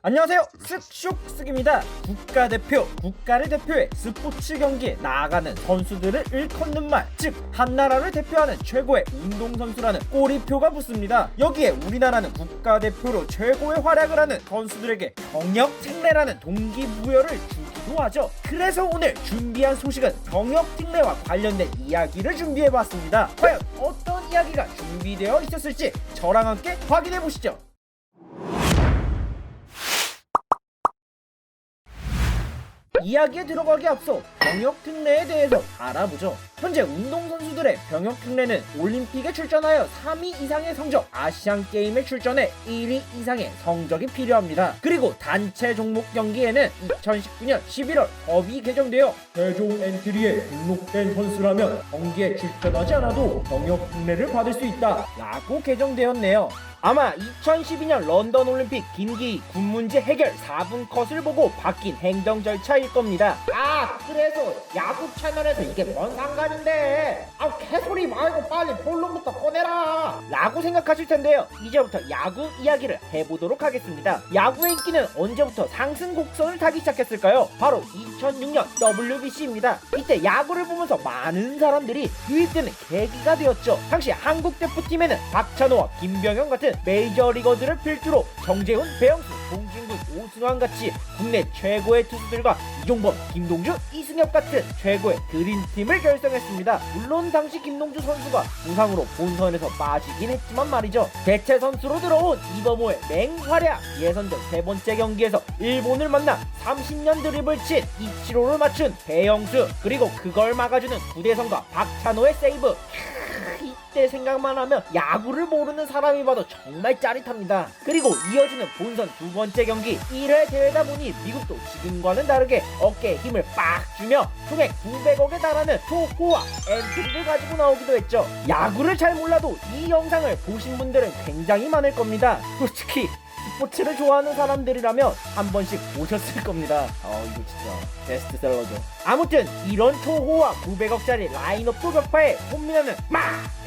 안녕하세요, 쓱슉쓱입니다. 국가대표, 국가를 대표해 스포츠 경기에 나아가는 선수들을 일컫는 말, 즉 한나라를 대표하는 최고의 운동선수라는 꼬리표가 붙습니다. 여기에 우리나라는 국가대표로 최고의 활약을 하는 선수들에게 병역특례라는 동기부여를 주기도 하죠. 그래서 오늘 준비한 소식은 병역특례와 관련된 이야기를 준비해봤습니다. 과연 어떤 이야기가 준비되어 있었을지 저랑 함께 확인해보시죠. 이야기에 들어가기 앞서 병역특례에 대해서 알아보죠. 현재 운동선수들의 병역특례는 올림픽에 출전하여 3위 이상의 성적, 아시안게임에 출전해 1위 이상의 성적이 필요합니다. 그리고 단체 종목 경기에는 2019년 11월 법이 개정되어 최종 엔트리에 등록된 선수라면 경기에 출전하지 않아도 병역특례를 받을 수 있다 라고 개정되었네요. 아마 2012년 런던 올림픽 김기희 군문제 해결 4분 컷을 보고 바뀐 행정 절차일 겁니다. 그래서 야구 채널에서 이게 뭔 상관인데? 개소리 말고 빨리 본론부터 꺼내라 라고 생각하실 텐데요. 이제부터 야구 이야기를 해보도록 하겠습니다. 야구의 인기는 언제부터 상승 곡선을 타기 시작했을까요? 바로 2006년 WBC입니다. 이때 야구를 보면서 많은 사람들이 유입되는 계기가 되었죠. 당시 한국 대표팀에는 박찬호와 김병현 같은 메이저리거들을 필두로 정재훈, 배영수, 송진군, 오승환 같이 국내 최고의 투수들과 이종범, 김동주, 이승엽 같은 최고의 드림팀을 결성했습니다. 물론 당시 김동주 선수가 부상으로 본선에서 빠지긴 했지만 말이죠. 대체 선수로 들어온 이범호의 맹활약, 예선전 세 번째 경기에서 일본을 만나 30년 드립을 친 이치로를 맞춘 배영수, 그리고 그걸 막아주는 구대성과 박찬호의 세이브. 이때 생각만 하면 야구를 모르는 사람이 봐도 정말 짜릿합니다. 그리고 이어지는 본선 두 번째 경기, 1회 대회다 보니 미국도 지금과는 다르게 어깨에 힘을 빡 주며 총액 900억에 달하는 초호화 엔트리를 가지고 나오기도 했죠. 야구를 잘 몰라도 이 영상을 보신 분들은 굉장히 많을 겁니다. 솔직히 스포츠를 좋아하는 사람들이라면 한 번씩 보셨을 겁니다. 이거 진짜 베스트셀러죠. 아무튼 이런 초호화 900억짜리 라인업도 격파해 손민아는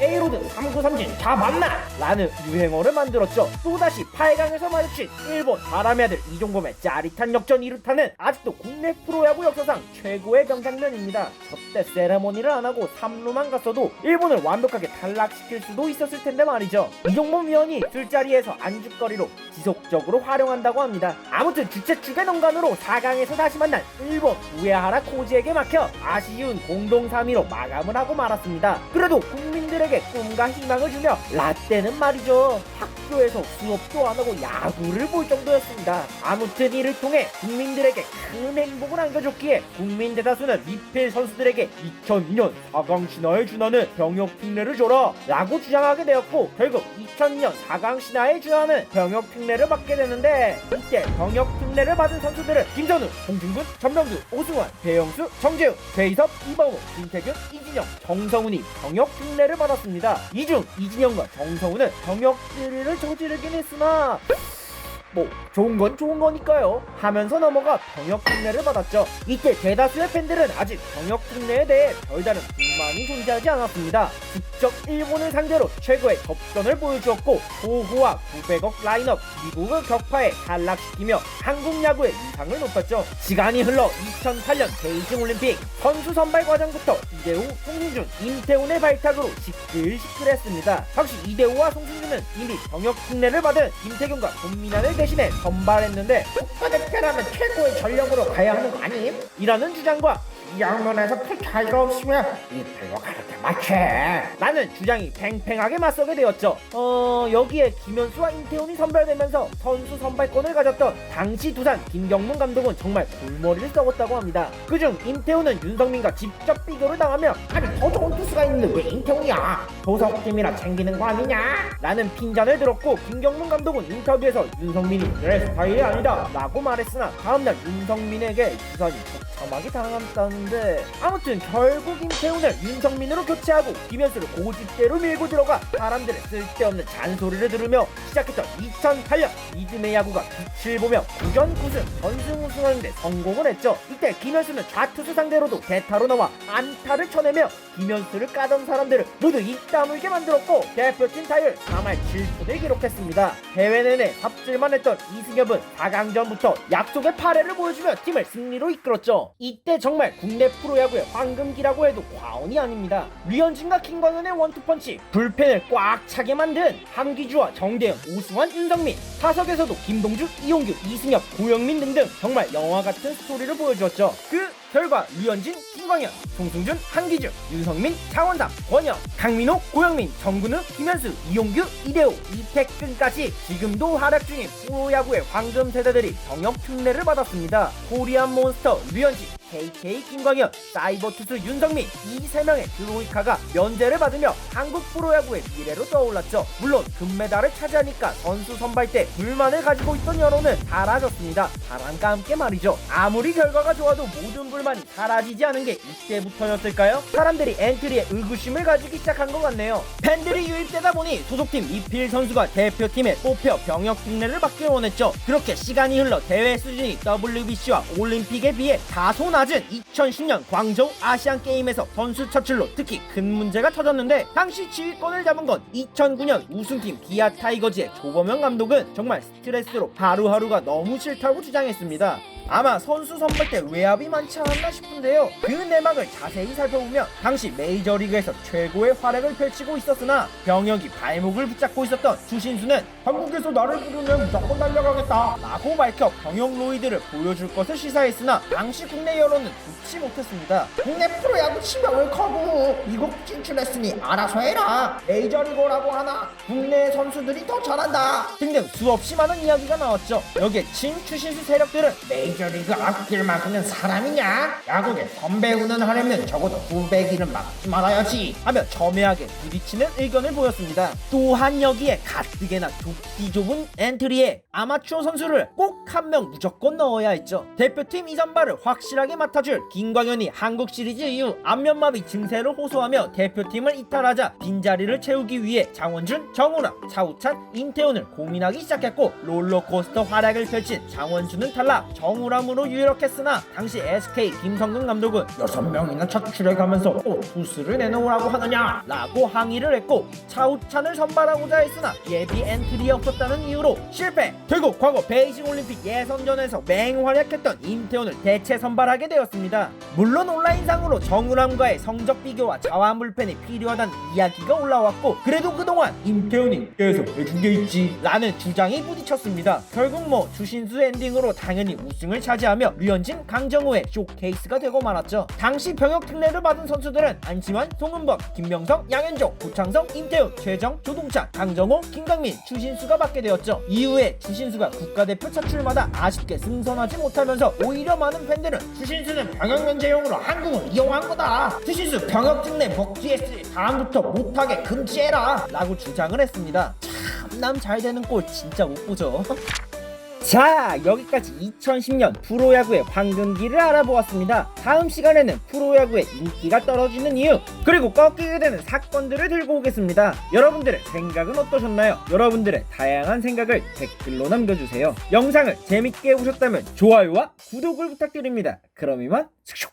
A로드 3구 삼진 다 맞나? 라는 유행어를 만들었죠. 또다시 8강에서 마주친 일본 바람의 아들 이종범의 짜릿한 역전 2루타는 아직도 국내 프로야구 역사상 최고의 명장면입니다. 저때 세레머니를 안하고 3루만 갔어도 일본을 완벽하게 탈락시킬 수도 있었을 텐데 말이죠. 이종범 위원이 술자리에서 안주거리로 지속적으로 활용한다고 합니다. 아무튼 주최 측의 농간으로 4강에서 다시 만난 일본 우에하라 코지에게 막혀 아쉬운 공동 3위로 마감을 하고 말았습니다. 그래도 국민들에게 꿈과 희망을 주며 라떼는 말이죠, 학교에서 수업도 안 하고 야구를 볼 정도였습니다. 아무튼 이를 통해 국민들에게 큰 행복을 안겨줬기에 국민 대다수는 미필 선수들에게 2002년 4강 신화에 준하는 병역특례를 줘라 라고 주장하게 되었고, 결국 2002년 4강 신화에 준하는 병역특례를 받게 되는데, 이때 병역특례를 받은 선수들은 김선우, 홍준근, 전명주, 오승환, 배영수, 정재훈, 배이섭, 이범호, 김태균, 이진영, 정성훈이 병역특례를 받았습니다. 이 중 이진영과 정성훈은 병역비리를 저지르긴 했으나 좋은 건 좋은 거니까요 하면서 넘어가 병역특례를 받았죠. 이때 대다수의 팬들은 아직 병역특례에 대해 별다른 불만이 존재하지 않았습니다. 국적 일본을 상대로 최고의 접전을 보여주었고 호호와 900억 라인업 미국을 격파해 탈락시키며 한국 야구의 위상을 높였죠. 시간이 흘러 2008년 베이징 올림픽 선수 선발 과정부터 이대호, 송승준, 임태훈의 발탁으로 시끌시끌했습니다. 당시 이대호와 송승준은 이미 병역특례를 받은 임태균과 손민아를 대신에 선발했는데 국가대표라면 최고의 전력으로 가야 하는 거 아님? 이라는 주장과 이 양면에서 큰 차이가 없으면 이 별로 가르쳐 맞춰 라는 주장이 팽팽하게 맞서게 되었죠. 여기에 김현수와 임태훈이 선발되면서 선수 선발권을 가졌던 당시 두산 김경문 감독은 정말 골머리를 썩었다고 합니다. 그중 임태훈은 윤성민과 직접 비교를 당하며 아니 더 좋은 투수가 있는데 왜 임태훈이야? 소속팀이라 챙기는 거 아니냐? 라는 핀잔을 들었고, 김경문 감독은 인터뷰에서 윤성민이 내 스타일이 아니다 라고 말했으나 다음날 윤성민에게 두산이 처참하게 당했다는 같은데 아무튼 결국 임태훈을 윤성민으로 교체하고 김현수를 고집대로 밀고 들어가 사람들의 쓸데없는 잔소리를 들으며 시작했던 2008년 믿음의 야구가 빛을 보며 9전 9승 전승 우승하는데 성공을 했죠. 이때 김현수는 좌투수 상대로도 대타로 나와 안타를 쳐내며 김현수를 까던 사람들을 모두 입 다물게 만들었고 대표팀 타율 3할 7푼을 기록했습니다. 대회 내내 삽질만 했던 이승엽은 4강전부터 약속의 파레를 보여주며 팀을 승리로 이끌었죠. 이때 정말 국내 프로야구의 황금기라고 해도 과언이 아닙니다. 류현진과 김광현의 원투펀치, 불펜을 꽉 차게 만든 한기주와 정대현, 오승환, 윤성민, 타석에서도 김동주, 이용규, 이승엽, 고영민 등등 정말 영화같은 스토리를 보여주었죠. 그 결과 류현진, 김광현, 송승준, 한기주, 윤성민, 장원삼, 권혁, 강민호, 고영민, 정근우, 김현수, 이용규, 이대호, 이태근까지 지금도 활약 중인 프로야구의 황금 세대들이 병역 특례를 받았습니다. 코리안 몬스터 류현진, KK 김광현, 사이버 투수 윤성민, 이 세 명의 드로이카가 면제를 받으며 한국 프로야구의 미래로 떠올랐죠. 물론 금메달을 차지하니까 선수 선발 때 불만을 가지고 있던 여론은 사라졌습니다. 바람과 함께 말이죠. 아무리 결과가 좋아도 모든 불만이 사라지지 않은 게 이때부터였을까요? 사람들이 엔트리에 의구심을 가지기 시작한 것 같네요. 팬들이 유입되다 보니 소속팀 이필 선수가 대표팀에 뽑혀 병역 특례를 받길 원했죠. 그렇게 시간이 흘러 대회 수준이 WBC와 올림픽에 비해 다소 낮은 2010년 광저우 아시안게임에서 선수 차출로 특히 큰 문제가 터졌는데 당시 지휘권을 잡은 건 2009년 우승팀 기아 타이거즈의 조범현 감독은 정말 스트레스로 하루하루가 너무 싫다고 주장했습니다. 아마 선수 선발 때 외압이 많지 않았나 싶은데요. 그 내막을 자세히 살펴보면 당시 메이저리그에서 최고의 활약을 펼치고 있었으나 병역이 발목을 붙잡고 있었던 주신수는 한국에서 나를 부르면 무조건 달려가겠다 라고 밝혀 병역 로이드를 보여줄 것을 시사했으나 당시 국내 여론은 좋지 못했습니다. 국내 프로야구 치명을 커고 미국 진출했으니 알아서 해라, 메이저리그라고 하나, 국내 선수들이 더 잘한다 등등 수없이 많은 이야기가 나왔죠. 여기에 친추신수 세력들은 메이저리그 아낄 만큼은 사람이냐, 야구계 선배 운운하려면 적어도 후배 기름 막지 말아야지 하며 첨예하게 부딪히는 의견을 보였습니다. 또한 여기에 가뜩이나 좁디 좁은 엔트리에 아마추어 선수를 꼭 한 명 무조건 넣어야 했죠. 대표팀 이선발을 확실하게 맡아줄 김광현이 한국 시리즈 이후 안면마비 증세를 호소하며 대표팀을 이탈하자 빈자리를 채우기 위해 장원준, 정우람, 차우찬, 인태훈을 고민하기 시작했고 롤러코스터 활약을 펼친 장원준은 탈락, 정우람으로 유력했으나 당시 SK 김성근 감독은 6명이나 차출해가면서 또 투수를 내놓으라고 하느냐 라고 항의를 했고 차우찬을 선발하고자 했으나 예비 엔트리에 없었다는 이유로 실패. 결국 과거 베이징 올림픽 예선전에서 맹활약했던 인태훈을 대체 선발하게 되었습니다. 물론 온라인상으로 정우람과의 성적 비교와 자완 불펜이 필요하다는 이야기가 올라왔고 그래도 그동안 인태훈이 계속 해준 게 있지 라는 주장이 부딪혔습니다. 결국 뭐 주신수 엔딩으로 당연히 우승을 차지하며 류현진, 강정호의 쇼케이스가 되고 말았죠. 당시 병역 특례를 받은 선수들은 안치환, 송은범, 김명성, 양현종, 고창성, 임태훈, 최정, 조동찬, 강정호, 김강민, 주신수가 받게 되었죠. 이후에 주신수가 국가대표 차출마다 아쉽게 승선하지 못하면서 오히려 많은 팬들은 주신수는 병역 면제용으로 한국을 이용한 거다, 주신수 병역 특례 복귀했으니 다음부터 못하게 금지해라 라고 주장을 했습니다. 참남 잘되는 꼴 진짜 못 보죠. 자, 여기까지 2010년 프로야구의 황금기를 알아보았습니다. 다음 시간에는 프로야구의 인기가 떨어지는 이유 그리고 꺾이게 되는 사건들을 들고 오겠습니다. 여러분들의 생각은 어떠셨나요? 여러분들의 다양한 생각을 댓글로 남겨주세요. 영상을 재밌게 보셨다면 좋아요와 구독을 부탁드립니다. 그럼 이만 슉슉.